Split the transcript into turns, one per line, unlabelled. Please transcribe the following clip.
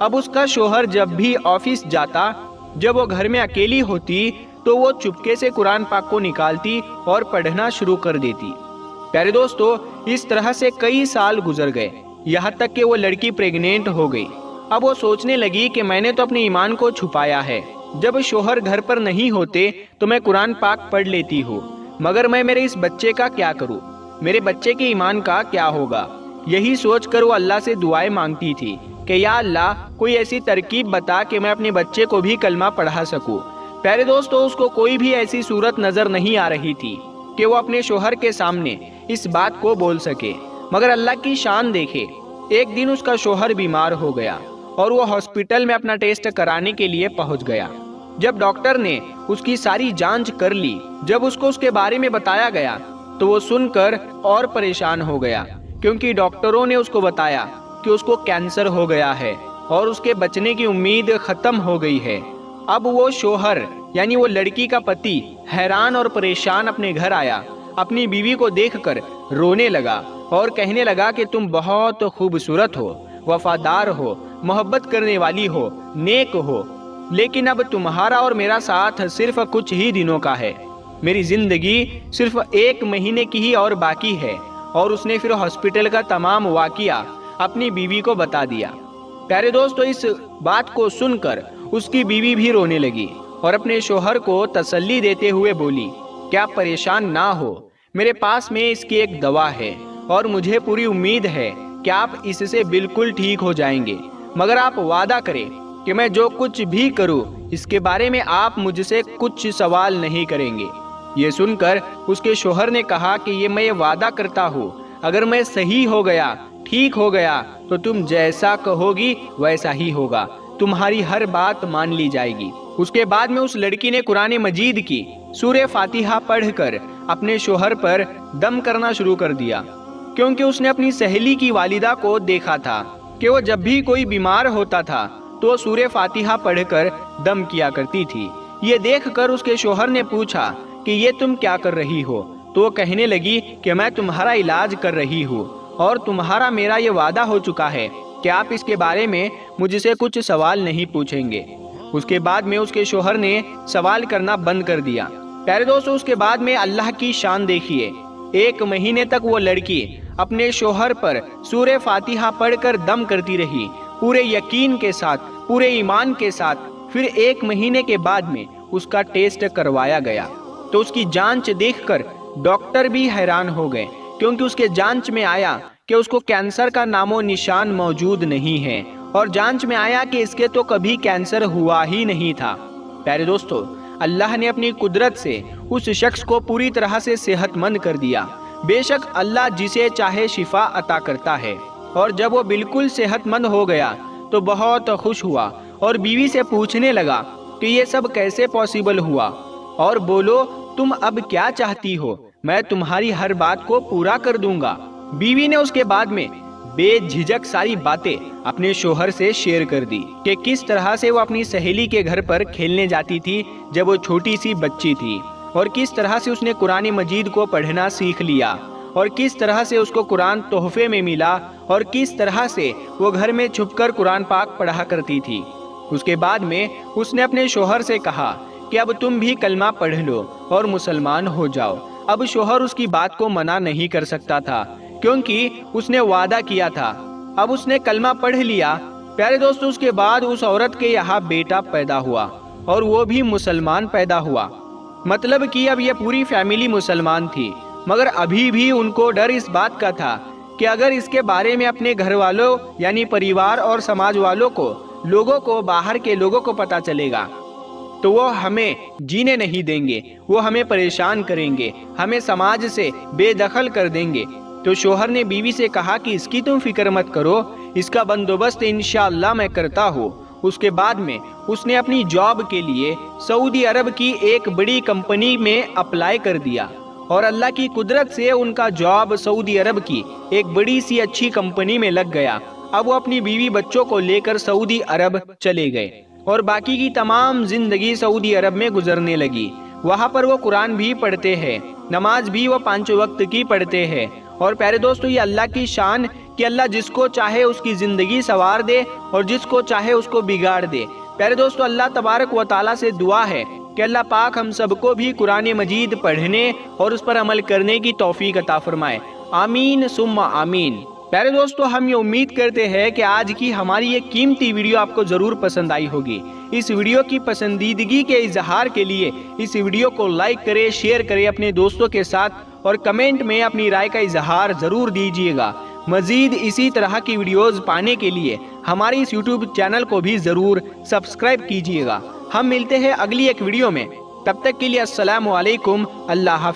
اب اس کا شوہر جب بھی آفس جاتا، جب وہ گھر میں اکیلی ہوتی تو وہ چپکے سے قرآن پاک کو نکالتی اور پڑھنا شروع کر دیتی۔ پیارے دوستو، اس طرح سے کئی سال گزر گئے، یہاں تک کہ وہ لڑکی پریگنینٹ ہو گئی۔ اب وہ سوچنے لگی کہ میں نے تو اپنے ایمان کو چھپایا ہے، جب شوہر گھر پر نہیں ہوتے تو میں قرآن پاک پڑھ لیتی ہوں، مگر میں میرے اس بچے کا کیا کروں؟ میرے بچے کے ایمان کا کیا ہوگا؟ یہی سوچ کر وہ اللہ سے دعائیں مانگتی تھی کہ یا اللہ، کوئی ایسی ترکیب بتا کہ میں اپنے بچے کو بھی کلمہ پڑھا سکوں۔ پیارے دوستو، اس کو کوئی بھی ایسی صورت نظر نہیں آ رہی تھی کہ وہ اپنے شوہر کے سامنے اس بات کو بول سکے، مگر اللہ کی شان دیکھے، ایک دن اس کا شوہر بیمار ہو گیا اور وہ ہاسپٹل میں اپنا ٹیسٹ کرانے کے لیے پہنچ گیا۔ جب ڈاکٹر نے اس کی ساری جانچ کر لی، جب اس کو اس کے بارے میں بتایا گیا تو وہ سن کر اور پریشان ہو گیا، کیونکہ ڈاکٹروں نے اس کو بتایا کہ اس کو کینسر ہو گیا ہے اور اس کے بچنے کی امید ختم ہو گئی ہے۔ اب وہ شوہر یعنی وہ لڑکی کا پتی حیران اور پریشان اپنے گھر آیا، اپنی بیوی کو دیکھ کر رونے لگا اور کہنے لگا کہ تم بہت خوبصورت ہو، وفادار ہو، محبت کرنے والی ہو، نیک ہو، لیکن اب تمہارا اور میرا ساتھ صرف کچھ ہی دنوں کا ہے، میری زندگی صرف 1 مہینے کی ہی اور باقی ہے۔ اور اس نے پھر ہاسپٹل کا تمام واقعہ اپنی بیوی کو بتا دیا۔ پیارے دوستو، اس بات کو سن کر اس کی بیوی بھی رونے لگی اور اپنے شوہر کو تسلی دیتے ہوئے بولی کہ آپ پریشان نہ ہو، میرے پاس میں اس کی ایک دوا ہے اور مجھے پوری امید ہے کہ آپ اس سے بالکل ٹھیک ہو جائیں گے، مگر آپ وعدہ کریں کہ میں جو کچھ بھی کروں اس کے بارے میں آپ مجھ سے کچھ سوال نہیں کریں گے۔ یہ سن کر اس کے شوہر نے کہا کہ میں یہ وعدہ کرتا ہوں، اگر میں صحیح ہو گیا، ٹھیک ہو گیا تو تم جیسا کہو گی ویسا ہی ہوگا، تمہاری ہر بات مان لی جائے گی۔ اس کے بعد میں اس لڑکی نے قرآن مجید کی سورہ فاتحہ پڑھ کر اپنے شوہر پر دم کرنا شروع کر دیا، کیونکہ اس نے اپنی سہیلی کی والدہ کو دیکھا تھا کہ وہ جب بھی کوئی بیمار ہوتا تھا تو وہ سورہ فاتحہ پڑھ کر دم کیا کرتی تھی۔ یہ دیکھ کر اس کے شوہر نے پوچھا کہ یہ تم کیا کر رہی ہو؟ تو وہ کہنے لگی کہ میں تمہارا علاج کر رہی ہوں اور تمہارا میرا یہ وعدہ ہو چکا ہے کہ آپ اس کے بارے میں مجھ سے کچھ سوال نہیں پوچھیں گے۔ اس کے بعد میں اس کے شوہر نے سوال کرنا بند کر دیا۔ پیارے دوستو، اس کے بعد میں اللہ کی شان دیکھیے، 1 مہینے تک وہ لڑکی اپنے شوہر پر سورہ فاتحہ پڑھ کر دم کرتی رہی، پورے یقین کے ساتھ، پورے ایمان کے ساتھ۔ پھر 1 مہینے کے بعد میں اس کا ٹیسٹ کروایا گیا تو اس کی جانچ دیکھ کر ڈاکٹر بھی حیران ہو گئے، کیونکہ اس کے جانچ میں آیا کہ اس کو کینسر کا نام و نشان موجود نہیں ہے، اور جانچ میں آیا کہ اس کے تو کبھی کینسر ہوا ہی نہیں تھا۔ پیارے دوستو، اللہ نے اپنی قدرت سے اس شخص کو پوری طرح سے صحت مند کر دیا۔ بے شک اللہ جسے چاہے شفا عطا کرتا ہے، اور جب وہ بالکل صحت مند ہو گیا تو بہت خوش ہوا اور بیوی سے پوچھنے لگا کہ یہ سب کیسے پاسبل ہوا، اور بولو تم اب کیا چاہتی ہو، میں تمہاری ہر بات کو پورا کر دوں گا۔ بیوی نے اس کے بعد میں بے جھجک ساری باتیں اپنے شوہر سے شیئر کر دی کہ کس طرح سے وہ اپنی سہیلی کے گھر پر کھیلنے جاتی تھی جب وہ چھوٹی سی بچی تھی، اور کس طرح سے اس نے قرآن مجید کو پڑھنا سیکھ لیا، اور کس طرح سے اس کو قرآن تحفے میں ملا، اور کس طرح سے وہ گھر میں چھپ کر قرآن پاک پڑھا کرتی تھی۔ اس کے بعد میں اس نے اپنے شوہر سے کہا کہ اب تم بھی کلمہ پڑھ لو اور مسلمان ہو جاؤ۔ اب شوہر اس کی بات کو منع نہیں کر سکتا تھا، کیونکہ اس نے وعدہ کیا تھا۔ اب اس نے کلمہ پڑھ لیا۔ پیارے دوستو، اس کے بعد اس عورت کے یہاں بیٹا پیدا ہوا اور وہ بھی مسلمان پیدا ہوا، مطلب کہ اب یہ پوری فیملی مسلمان تھی، مگر ابھی بھی ان کو ڈر اس بات کا تھا کہ اگر اس کے بارے میں اپنے گھر والوں یعنی پریوار اور سماج والوں کو، لوگوں کو، باہر کے لوگوں کو پتہ چلے گا تو وہ ہمیں جینے نہیں دیں گے، وہ ہمیں پریشان کریں گے، ہمیں سماج سے بے دخل کر دیں گے۔ تو شوہر نے بیوی سے کہا کہ اس کی تم فکر مت کرو، اس کا بندوبست انشاءاللہ میں کرتا ہوں۔ اس کے بعد میں اس نے اپنی جاب کے لیے سعودی عرب کی ایک بڑی کمپنی میں اپلائی کر دیا، اور اللہ کی قدرت سے ان کا جاب سعودی عرب کی ایک بڑی سی اچھی کمپنی میں لگ گیا۔ اب وہ اپنی بیوی بچوں کو لے کر سعودی عرب چلے گئے اور باقی کی تمام زندگی سعودی عرب میں گزرنے لگی۔ وہاں پر وہ قرآن بھی پڑھتے ہیں، نماز بھی وہ 5 وقت کی پڑھتے ہیں۔ اور پیارے دوستو، یہ اللہ کی شان کہ اللہ جس کو چاہے اس کی زندگی سنوار دے اور جس کو چاہے اس کو بگاڑ دے۔ پیارے دوستو، اللہ تبارک و تعالیٰ سے دعا ہے کہ اللہ پاک ہم سب کو بھی قرآن مجید پڑھنے اور اس پر عمل کرنے کی توفیق عطا فرمائے، آمین ثم آمین۔ پیارے دوستو، ہم یہ امید کرتے ہیں کہ آج کی ہماری یہ قیمتی ویڈیو آپ کو ضرور پسند آئی ہوگی۔ اس ویڈیو کی پسندیدگی کے اظہار کے لیے اس ویڈیو کو لائک کرے، شیئر کرے اپنے دوستوں کے ساتھ اور کمنٹ میں اپنی رائے کا اظہار ضرور دیجیے گا۔ مزید اسی طرح کی ویڈیوز پانے کے لیے ہماری اس یوٹیوب چینل کو بھی ضرور سبسکرائب کیجیے گا۔ ہم ملتے ہیں اگلی ایک ویڈیو میں، تب تک کے لیے السلام علیکم، اللہ حافظ۔